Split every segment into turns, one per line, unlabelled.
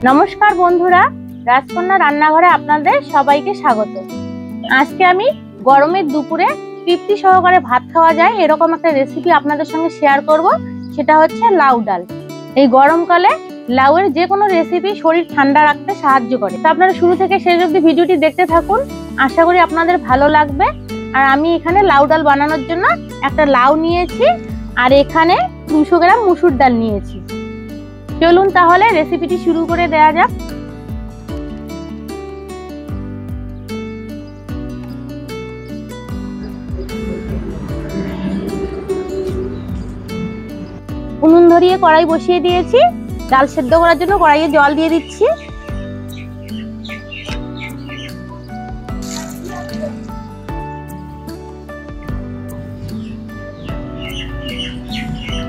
নমস্কার বন্ধুরা, রাজকন্যা রান্নাঘরে আপনাদের সবাইকে স্বাগত। আজকে আমি গরমের দুপুরে তৃপ্তি সহকারে ভাত খাওয়া যায় এরকম একটা রেসিপি আপনাদের সঙ্গে শেয়ার করব। সেটা হচ্ছে লাউ ডাল। এই গরমকালে লাউয়ের যে কোনো রেসিপি শরীর ঠান্ডা রাখতে সাহায্য করে। তো আপনারা শুরু থেকে শেষ অবধি ভিডিওটি দেখতে থাকুন, আশা করি আপনাদের ভালো লাগবে। আর আমি এখানে লাউ ডাল বানানোর জন্য একটা লাউ নিয়েছি আর এখানে 200 গ্রাম মুসুর ডাল নিয়েছি। চলুন তাহলে রেসিপিটি শুরু করে দেওয়া যাক। উনুন ধরিয়ে কড়াই বসিয়ে দিয়েছি। ডাল সেদ্ধ করার জন্য কড়াইয়ে জল দিয়ে দিচ্ছি।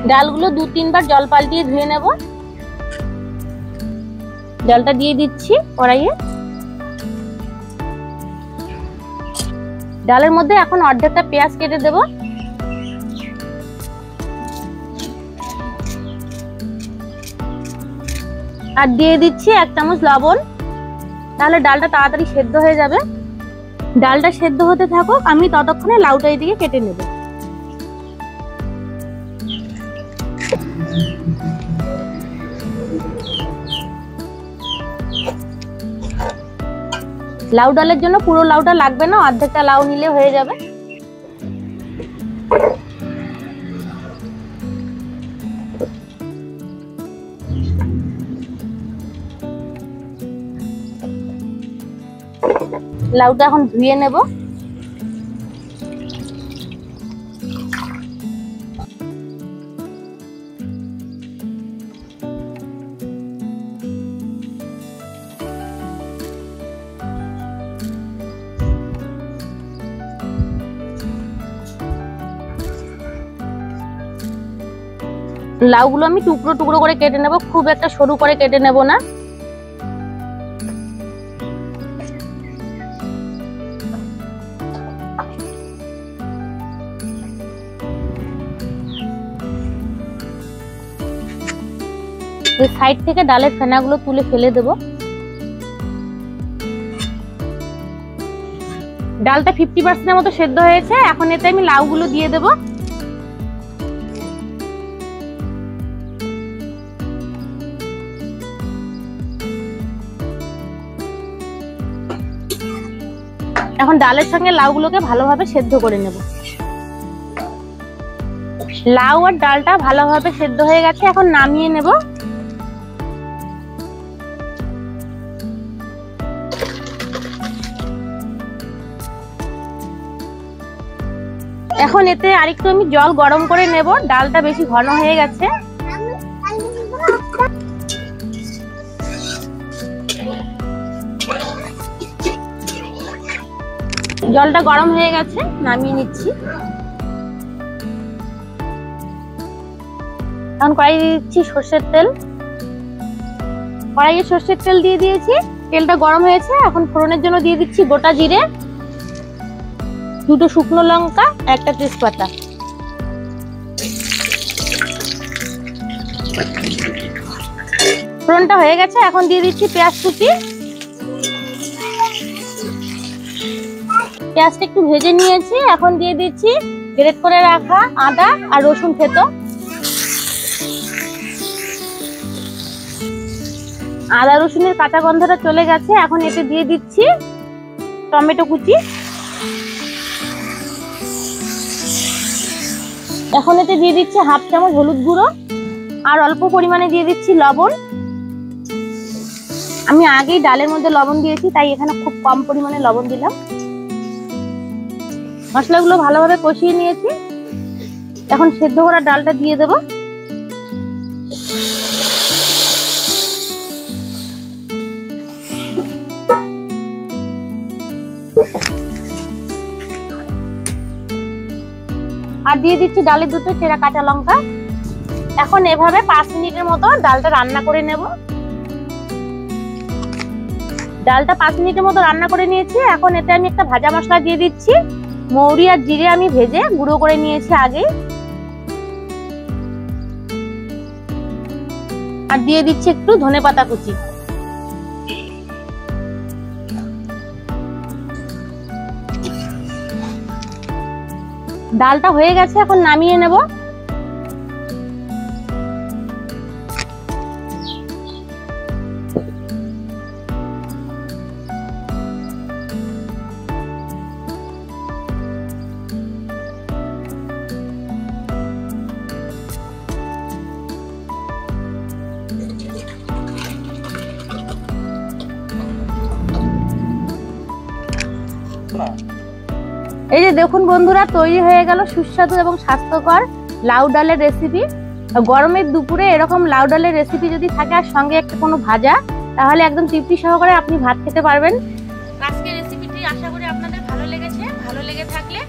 ডালগুলো 2-3 বার জল পাল্টিয়ে ধুয়ে নেব। জলটা দিয়ে দিচ্ছি কড়াইয়ে। ডালের মধ্যে এখন অর্ধেকটা পেঁয়াজ কেটে দেব। আর দিয়ে দিচ্ছি 1 চামচ লবণ, তাহলে ডালটা তাড়াতাড়ি সেদ্ধ হয়ে যাবে। ডালটা সেদ্ধ হতে থাকুক, আমি ততক্ষণে লাউটা এদিকে কেটে নেব। লাউ ডালের জন্য পুরো লাউটা লাগবে না, অর্ধেকটা লাউ নিলে হয়ে যাবে। লাউটা এখন ধুয়ে নেব। লাউগুলো আমি টুকরো টুকরো করে কেটে নেব, খুব একটা সরু করে কেটে নেব না। এই সাইড থেকে ডালের ফেনাগুলো তুলে ফেলে দেব। ডালটা 50% মতো সেদ্ধ হয়েছে, এখন এতে আমি লাউগুলো দিয়ে দেব। এখন ডালের সঙ্গে লাউগুলোকে ভালোভাবে সেদ্ধ করে নেব। লাউ আর ডালটা ভালোভাবে সেদ্ধ হয়ে গেছে, এখন নামিয়ে নেব। এখন এতে আরেকটু আমি জল গরম করে নেব, ডালটা বেশি ঘন হয়ে গেছে। জলটা গরম হয়ে গেছে, নামিয়ে নিচ্ছি। এখন কড়াই দিচ্ছি সর্ষের তেল। কড়াইয়ে সর্ষের তেল দিয়ে দিয়েছি, তেলটা গরম হয়েছে। এখন ফোড়নের জন্য দিয়ে দিচ্ছি গোটা জিরে, 2টো শুকনো লঙ্কা, 1টা তেজপাতা। ফোড়নটা হয়ে গেছে, এখন দিয়ে দিচ্ছি পেঁয়াজ কুচি। পেঁয়াজটা একটু ভেজে নিয়েছি, এখন দিয়ে দিচ্ছি গ্রেট করে রাখা আদা আর রসুন থেতো। আদা রসুনের কাঁচা গন্ধটা চলে গেছে, এখন এতে দিয়ে দিচ্ছি টমেটো কুচি। এখন এতে দিয়ে দিচ্ছি 1/2 চামচ হলুদ গুঁড়ো আর অল্প পরিমাণে দিয়ে দিচ্ছি লবণ। আমি আগেই ডালের মধ্যে লবণ দিয়েছি, তাই এখানে খুব কম পরিমাণে লবণ দিলাম। মশলাগুলো ভালোভাবে কষিয়ে নিয়েছি, এখন সেদ্ধ করা ডালটা দিয়ে দেব। আর দিয়ে দিচ্ছি ডালের 2টো চেরা কাঁচা লঙ্কা। এখন এভাবে 5 মিনিটের মতো ডালটা রান্না করে নেব। ডালটা 5 মিনিটের মতো রান্না করে নিয়েছি। এখন এতে আমি একটা ভাজা মশলা দিয়ে দিচ্ছি। মৌরি আর জিরে আমি ভেজে গুঁড়ো করে নিয়েছি আগেই। আর দিয়ে দিচ্ছি একটু ধনেপাতা কুচি। ডালটা হয়ে গেছে, এখন নামিয়ে নেব। এই যে দেখুন বন্ধুরা, তৈরি হয়ে গেল সুস্বাদু এবং স্বাস্থ্যকর লাউ ডালের রেসিপি। গরমের দুপুরে এরকম লাউ ডালের রেসিপি যদি থাকে আর সঙ্গে একটা কোনো ভাজা, তাহলে একদম তৃপ্তি সহকারে আপনি ভাত খেতে পারবেন। আজকের রেসিপিটি আশা করি আপনাদের ভালো লেগেছে। ভালো লেগে থাকলে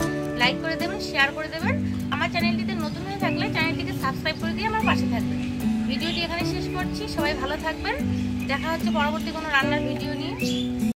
লাইক করে দেবেন, শেয়ার করে দেবেন। আমার চ্যানেলটিতে নতুন হয়ে থাকলে চ্যানেলটিকে সাবস্ক্রাইব করে দিয়ে আমার পাশে থাকবেন। ভিডিওটি এখানে শেষ করছি। সবাই ভালো থাকবেন। দেখা হচ্ছে পরবর্তী কোনো রান্নার ভিডিও নিয়ে।